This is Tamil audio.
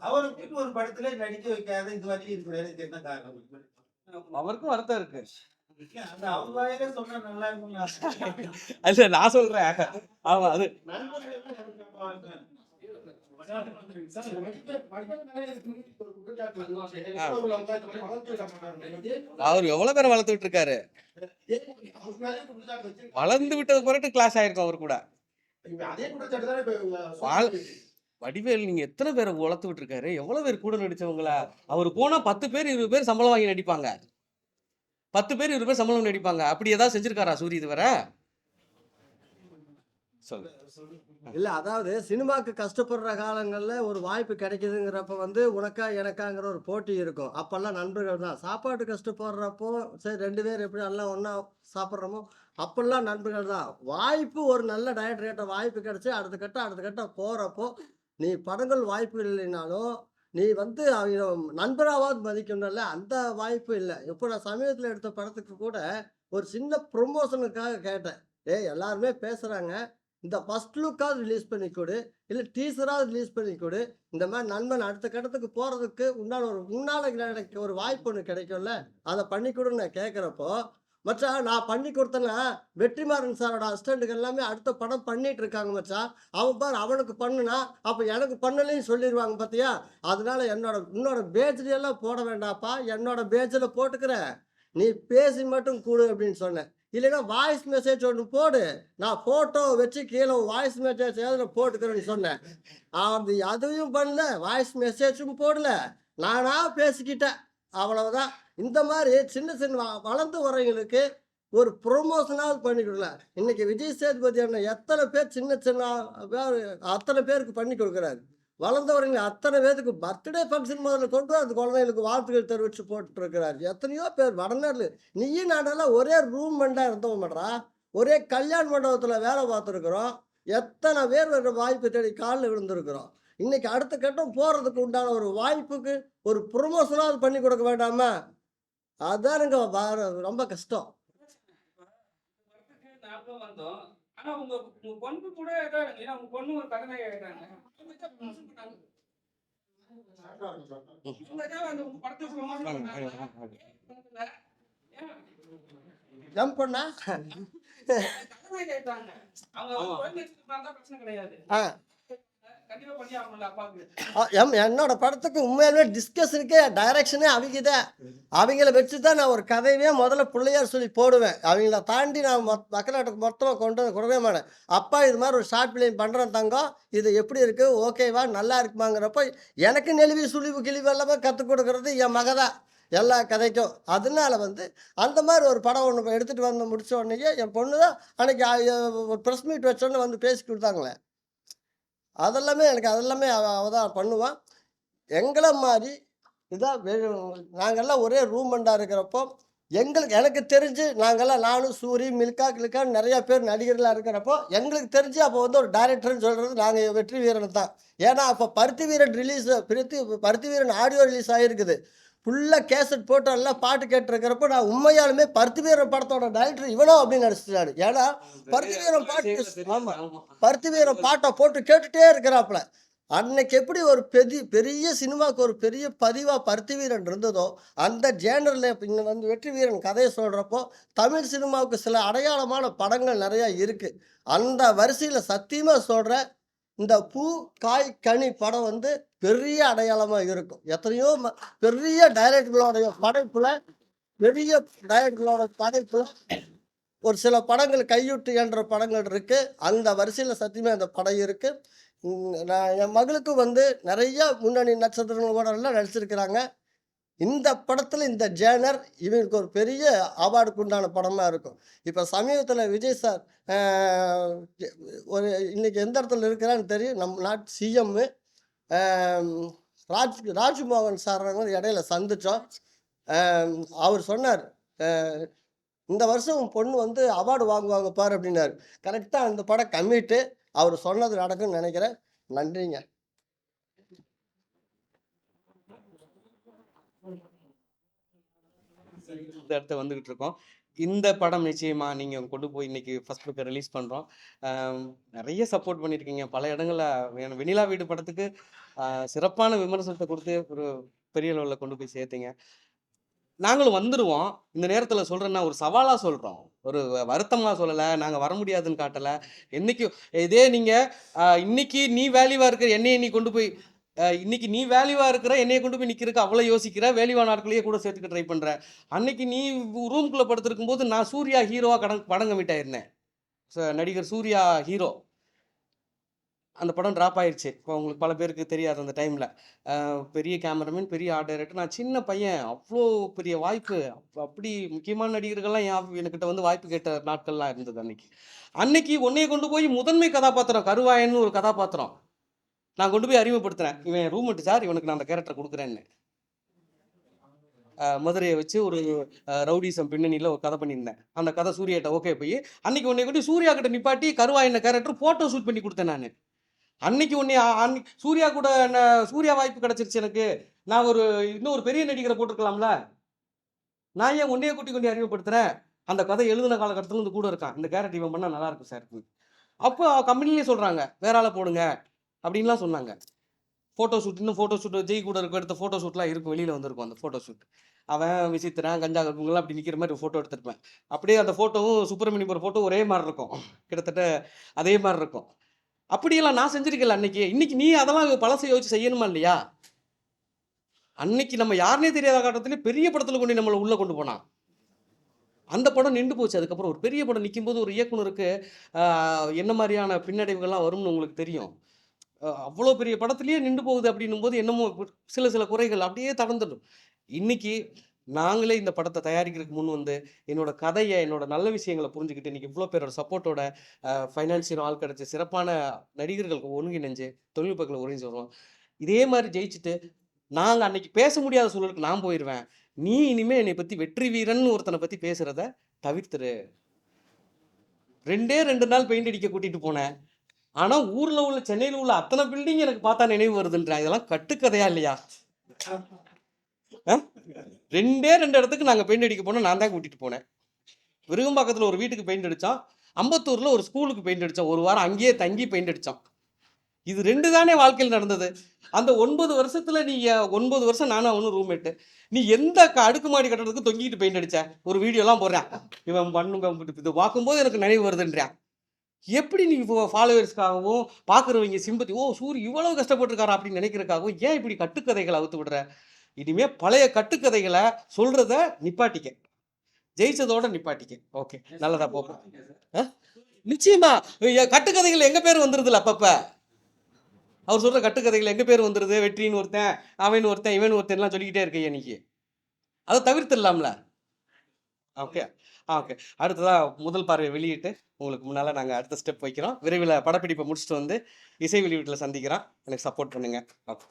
அவருக்கு ஒரு படத்துல நடிக்க வைக்காத இது வரைக்கும் இருக்கிறது என்ன காரணம்? அவருக்கும் வருத்தம் இருக்கு. அது நான் சொல்றேன். ஆமா அது அவர் எவ்வளவு பேரை வளர்த்துட்டு இருக்காரு. வளர்ந்து விட்டது பிறகு கிளாஸ் ஆயிருக்கும் அவர் கூட. வடிவேல் நீங்க எத்தனை பேரை வளர்த்துக்கிட்டு இருக்காரு, எவ்வளவு பேர் கூட நடிச்சவங்களா. அவர் போனா 10 பேர் 20 பேர் சம்பளம் வாங்கி நடிப்பாங்க. 10 பேர் 20 பேர் சம்பளம் நடிப்பாங்க. அப்படி ஏதாவது செஞ்சிருக்காரா சூரி இதுவரை? இல்ல, அதாவது சினிமாக்கு கஷ்டப்படுற காலங்கள்ல ஒரு வாய்ப்பு கிடைக்குதுங்கிறப்ப வந்து உனக்கா எனக்காங்கிற ஒரு போட்டி இருக்கும். அப்பெல்லாம் நண்பர்கள் தான். சாப்பாட்டு கஷ்டப்படுறப்போ சரி 2 பேர் எப்படி எல்லாம் ஒன்றா சாப்பிட்றோமோ அப்பெல்லாம் நண்பர்கள் தான். வாய்ப்பு ஒரு நல்ல டைரக்டர்கிட்ட வாய்ப்பு கிடைச்சி அடுத்த கட்டம் போகிறப்போ நீ படங்கள் வாய்ப்பு இல்லைனாலும் நீ வந்து அவங்க நண்பராவது மதிக்கணும்ல, அந்த வாய்ப்பு இல்லை. இப்போ நான் சமீபத்தில் எடுத்த படத்துக்கு கூட ஒரு சின்ன ப்ரொமோஷனுக்காக கேட்டேன். எல்லாருமே பேசுகிறாங்க, இந்த ஃபர்ஸ்ட் லுக்காவது ரிலீஸ் பண்ணி கொடு, இல்லை டீசராவது ரிலீஸ் பண்ணி கொடு. இந்த மாதிரி நண்பன் அடுத்த கட்டத்துக்கு போகிறதுக்கு முன்னால் எனக்கு ஒரு வாய்ப்பு ஒன்று கிடைக்கும்ல, அதை பண்ணி கொடுன்னு நான் கேட்குறப்போ, மச்சான் நான் பண்ணி கொடுத்தேன்னா வெற்றிமாறன் சாரோட அசிஸ்டண்ட்டுக்கு எல்லாமே அடுத்த படம் பண்ணிட்டு இருக்காங்க மச்சான். அவன் பார் அவனுக்கு பண்ணுனா அப்போ எனக்கு பண்ணலைன்னு சொல்லிடுவாங்க பார்த்தியா. அதனால உன்னோட பேஜ்லையெல்லாம் போட வேண்டாப்பா, என்னோட பேஜில் போட்டுக்கிறேன், நீ பேசி மட்டும் கொடு அப்படின்னு சொன்னேன். இல்லைன்னா வாய்ஸ் மெசேஜ் ஒன்று போடு, நான் ஃபோட்டோ வச்சு கீழே வாய்ஸ் மெசேஜ் நான் போட்டுக்கிறேன்னு சொன்னேன். அதையும் பண்ணல, வாய்ஸ் மெசேஜும் போடல, நானா பேசிக்கிட்டேன், அவ்வளவுதான். இந்த மாதிரி சின்ன சின்ன வளர்ந்து வரவங்களுக்கு ஒரு ப்ரொமோஷனாவது பண்ணி கொடுக்கலாம். இன்னைக்கு விஜய் சேதுபதி அண்ணன் எத்தனை பேர் சின்ன சின்ன அத்தனை பேருக்கு பண்ணி கொடுக்குறாரு. வளர்ந்தவர்கள் அத்தனை பேருக்கு பர்த்டே ஃபங்க்ஷன் முதல்ல கொண்டு அந்த குழந்தைங்களுக்கு வாழ்த்துக்கள் தெரிவித்து போட்டுருக்கிறார். எத்தனையோ பேர் வடநாடு நீயும் நாடெல்லாம் ஒரே ரூம் மண்டாக இருந்தவங்க மாட்டா, ஒரே கல்யாண மண்டபத்தில் வேலை பார்த்துருக்குறோம். எத்தனை பேர் வாய்ப்பு தேடி காலில் விழுந்திருக்கிறோம். இன்னைக்கு அடுத்த கட்டம் போகிறதுக்கு உண்டான ஒரு வாய்ப்புக்கு ஒரு ப்ரொமோஷனாவது பண்ணி கொடுக்க வேண்டாமா? அதானுங்க ரொம்ப கஷ்டம். ஆனா உங்க பொண்ணு கூட ஏன்னா உங்க பொண்ணு ஒரு கதாநாயகி ஆயிட்டாங்க. ஜம்ப் பண்ணா பிரச்சனை கிடையாது. என்னோட படத்துக்கு உண்மையாலுமே டிஸ்கஷனுக்கே டைரக்ஷனே அவங்கதான். அவங்கள வச்சு தான் நான் ஒரு கதையவே முதல்ல பிள்ளையார் சொல்லி போடுவேன். அவங்கள தாண்டி நான் மக்களாட்டுக்கு மொத்தமாக கொண்டு கொடுக்கவே மாட்டேன். அப்பா இது மாதிரி ஒரு ஷார்ட் ஃபிலிம் பண்ணுறேன் தங்கம், இது எப்படி இருக்குது, ஓகேவா, நல்லா இருக்குமாங்கிறப்போ எனக்கு நெளிவு சுழிவு கிழிவு எல்லாமே கற்றுக் கொடுக்கறது என் மகதான் எல்லா கதைக்கும். அதனால வந்து அந்த மாதிரி ஒரு படம் ஒன்று எடுத்துகிட்டு வந்து முடித்த உடனேயே என் பொண்ணு தான் அன்றைக்கி ஒரு ப்ரெஸ் மீட் வச்சோன்னு வந்து பேசி கொடுத்தாங்களே. அதெல்லாமே அவள் தான் பண்ணுவான். எங்களை மாதிரி இதான் நாங்கள்லாம் ஒரே ரூமெண்டாக இருக்கிறப்போ எனக்கு தெரிஞ்சு நானும் சூரி மில்கா கில்கான்னு நிறையா பேர் நடிகர்களாக இருக்கிறப்போ எங்களுக்கு தெரிஞ்சு அப்போ வந்து ஒரு டைரக்டர்னு சொல்கிறது நாங்கள் வெற்றி வீரன் தான். ஏன்னா அப்போ பருத்தி வீரன் ஆடியோ ரிலீஸ் ஆகிருக்குது. ஃபுல்லாக கேசட் போட்டு எல்லாம் பாட்டு கேட்டுருக்கிறப்போ நான் உண்மையாலுமே பருத்தி வீரன் படத்தோட டைரக்டர் இவனோ அப்படின்னு நினச்சிட்டாரு. ஏன்னா பருத்தி வீரன் பாட்டை போட்டு கேட்டுகிட்டே இருக்கிறாப்புல. அன்னைக்கு எப்படி ஒரு பெரிய சினிமாவுக்கு ஒரு பெரிய பதிவாக பருத்தி வீரன் இருந்ததோ அந்த ஜேனரில் இப்போ வந்து வெற்றி வீரன் கதையை சொல்கிறப்போ தமிழ் சினிமாவுக்கு சில அடையாளமான படங்கள் நிறையா இருக்குது. அந்த வரிசையில் சத்தியமாக சொல்கிறேன், இந்த பூ காய் கனி படம் வந்து பெரிய அடையாளமாக இருக்கும். எத்தனையோ பெரிய டைரக்டர்களோடைய படைப்பில் ஒரு சில படங்கள் கையுட்டு என்ற படங்கள் இருக்குது. அந்த வரிசையில் சத்தியமாக அந்த படம் இருக்குது. நான் என் மகளுக்கு வந்து நிறைய முன்னணி நட்சத்திரங்களோட எல்லாம் நடிச்சிருக்கிறாங்க. இந்த படத்தில் இந்த ஜேனர் இவங்களுக்கு ஒரு பெரிய அவார்டுக்கு உண்டான படமாக இருக்கும். இப்போ சமீபத்தில் விஜய் சார் ஒரு இன்னைக்கு எந்த இடத்துல இருக்கிறான்னு தெரியும், நம்ம நாட்டு சிஎம்மு ராஜ்மோகன் சார் இடையில சந்தித்தோம். அவர் சொன்னார், இந்த வருஷம் உன் பொண்ணு வந்து அவார்டு வாங்குவாங்க பாரு அப்படின்னாரு. கரெக்டாக அந்த படம் கம்மிட்டு அவர் சொன்னது நடக்குன்னு நினைக்கிறேன். நன்றிங்க. இந்த இடத்த வந்துகிட்டு இருக்கோம். இந்த படம் நிச்சயமா நீங்க கொண்டு போய் இன்னைக்கு ஃபர்ஸ்ட் லுக்க ரிலீஸ் பண்றோம். நிறைய சப்போர்ட் பண்ணியிருக்கீங்க. பல இடங்கள்ல வெண்ணிலா வீடு படத்துக்கு சிறப்பான விமர்சனத்த குடுத்து ஒரு பெரிய லெவல்ல கொண்டு போய் சேர்த்தீங்க. நாங்களும் வந்துருவோம். இந்த நேரத்துல சொல்றேன்னா, ஒரு சவாலா சொல்றோம். ஒரு வருத்தமா சொல்லல. நாங்க வர முடியாதுன்னு காட்டல. என்னைக்கும் இதே நீங்க இன்னைக்கு நீ வேல்யூவா இருக்கிற என்னைய நீ கொண்டு போய் இன்னைக்கு நீ வேல்யூவா இருக்கிற என்னைய கொண்டு போய் நிக்கிறதுக்கு அவ்வளோ யோசிக்கிற. வேல்யூவான ஆட்களையே கூட சேர்த்துக்க ட்ரை பண்ற. அன்னைக்கு நீ ரூம்குள்ள படுத்திருக்கும்போது நான் சூர்யா ஹீரோவா படம் கமிட் ஆயிருந்தேன். நடிகர் சூர்யா ஹீரோ. அந்த படம் ட்ராப் ஆயிருச்சு. இப்போ உங்களுக்கு பல பேருக்கு தெரியாது அந்த டைம்ல. பெரிய கேமராமேன், பெரிய ஆர்ட் டைரக்டர். நான் சின்ன பையன். அவ்ளோ பெரிய வாய்ப்பு. அப்படி முக்கியமான நடிகர்கள்லாம் என்கிட்ட வந்து வாய்ப்பு கேட்ட நாட்கள்லாம் இருந்தது அன்னைக்கு. அன்னைக்கு உன்னைய கொண்டு போய் முதன்மை கதாபாத்திரம் கருவாயன்னு ஒரு கதாபாத்திரம். நான் கொண்டு போய் அறிமுகப்படுத்துறேன். இவன் என் ரூம்மேட் சார். இவனுக்கு நான் அந்த கேரக்டர் குடுக்குறேன்னு. மதுரைய வச்சு ஒரு ரவுடிசம் பின்னணியில ஒரு கதை பண்ணியிருந்தேன். அந்த கதை சூர்யாட்ட ஓகே போய், அன்னைக்கு உன்னைய கொண்டு சூர்யா கிட்ட நிப்பாட்டி கருவாயன கேரக்டர் ஃபோட்டோ ஷூட் பண்ணி குடுத்தேன் நானு. அன்னைக்கு உன்னைய சூர்யா கூட சூர்யா வாய்ப்பு கிடைச்சிருச்சு எனக்கு. நான் இன்னும் ஒரு பெரிய நடிகரை போட்டுருக்கலாம்ல. நான் ஏன் உன்னைய கூட்டி கொண்டு அறிமுகப்படுத்துறேன்? அந்த கதை எழுதின காலகட்டத்துல இருந்து கூட இருக்கான். இந்த கேரக்டர் இவன் பண்ணா நல்லா இருக்கும் சார். அப்போ கம்பெனிலேயே சொல்றாங்க, வேற ஆள போடுங்க அப்படின்லாம் சொன்னாங்க. ஃபோட்டோ ஷூட் இன்னும் ஃபோட்டோ ஷூட் ஜெய் கூட எடுத்த ஃபோட்டோ ஷூட்லாம் இருக்கும். வெளியில வந்திருக்கும் அந்த ஃபோட்டோ ஷூட். அவன் விசித்திரன், கஞ்சா கருப்புங்கலாம் அப்படி நிக்கிற மாதிரி ஒரு ஃபோட்டோ எடுத்திருப்பேன். அப்படியே அந்த ஃபோட்டோவும் சுப்பிரமணியம் போற ஃபோட்டோ ஒரே மாரி இருக்கும். கிட்டத்தட்ட அதே மாரி இருக்கும். அப்படியெல்லாம் நான் செஞ்சிருக்கேன்ல அன்னைக்கு. இன்னைக்கு நீ அதெல்லாம் பழச யோசிச்சு செய்யணுமா இல்லையா? அன்னைக்கு நம்ம யாருன்னே தெரியாத காலத்திலே பெரிய படத்துல கொண்டு நம்மள உள்ள கொண்டு போனான். அந்த படம் நின்று போச்சு. அதுக்கப்புறம் ஒரு பெரிய படம் நிக்கும்போது ஒரு இயக்குனருக்கு என்ன மாரியான பின்னடைவுகள்லாம் வரும்னு உங்களுக்கு தெரியும். அவ்வளோ பெரிய படத்திலேயே நின்று போகுது அப்படின்னும்போது என்னமோ சில குறைகள் அப்படியே தடந்துடும். இன்னைக்கு நாங்களே இந்த படத்தை தயாரிக்கிறதுக்கு முன் வந்து என்னோட கதையை, என்னோட நல்ல விஷயங்களை புரிஞ்சுக்கிட்டு இன்னைக்கு இவ்வளோ பேரோட சப்போர்ட்டோட ஃபைனான்சியல் ஆள் கிடைச்சி சிறப்பான நடிகர்களுக்கு ஒருங்கிணைஞ்சு தொழில்நுட்பங்களை ஒருங்கிணைஞ்சு வருவோம். இதே மாதிரி ஜெயிச்சுட்டு நாங்கள் அன்னைக்கு பேச முடியாத சூழலுக்கு நான் போயிடுவேன். நீ இனிமே என்னை பற்றி வெற்றி வீரன் ஒருத்தனை பற்றி பேசுறத தவிர்த்துரு. 2 நாள் பெயிண்ட் அடிக்க கூட்டிட்டு போனேன். ஆனா ஊர்ல உள்ள சென்னையில உள்ள அத்தனை பில்டிங் எனக்கு பார்த்தா நினைவு வருதுன்றான். இதெல்லாம் கட்டுக்கதையா இல்லையா? 2 இடத்துக்கு நாங்க பெயிண்ட் அடிக்க போனோம். நான் தான் கூட்டிட்டு போனேன். விருகம்பாக்கத்துல ஒரு வீட்டுக்கு பெயிண்ட் அடிச்சோம். அம்பத்தூர்ல ஒரு ஸ்கூலுக்கு பெயிண்ட் அடிச்சோம். ஒரு வாரம் அங்கேயே தங்கி பெயிண்ட் அடிச்சோம். இது 2 தானே வாழ்க்கையில் நடந்தது. அந்த 9 வருஷத்துல நீ 9 வருஷம் நானும் அவனும் ரூம்மேட்டு. நீ எந்த அடுக்குமாடி கட்டடத்துக்கு தொங்கிட்டு பெயிண்ட் அடிச்ச? ஒரு வீடியோலாம் போடுறேன். இவன் பண்ணுங்க இது பார்க்கும்போது எனக்கு நினைவு வருதுன்றான். எப்படி நீ ஃபாலோவர்ஸ்க்காகவும் பார்க்குறவங்க சிம்பத்தி சூரி இவ்வளவு கஷ்டப்பட்டுருக்காரா அப்படின்னு நினைக்கிறதுக்காகவும் ஏன் இப்படி கட்டுக்கதைகளை அவுத்து விடுற? இனிமே பழைய கட்டுக்கதைகளை சொல்றத நிப்பாட்டிக்க. ஜெயிச்சதோட நிப்பாட்டிக்க. ஓகே, நல்லதா போகும். நிச்சயமா கட்டுக்கதைகள் எங்க பேர் வந்துருதுல அப்பப்ப. அவர் சொல்ற கட்டுக்கதைகள் எங்க பேர் வந்துருது. வெற்றின்னு ஒருத்தன், அவன் ஒருத்தன், இவன் ஒருத்தன்லாம் சொல்லிக்கிட்டே இருக்க இன்னைக்கு. அதை தவிர்த்துடலாம்ல. Okay okay. அடுத்ததா முதல் பார்வை வெளியிட்டு உங்களுக்கு முன்னால நாங்கள் அடுத்த ஸ்டெப் வைக்கிறோம். விரைவில் படப்பிடிப்பை முடிச்சுட்டு வந்து இசை வெளியீட்டில் சந்திக்கிறோம். எனக்கு சப்போர்ட் பண்ணுங்க. ஓகே.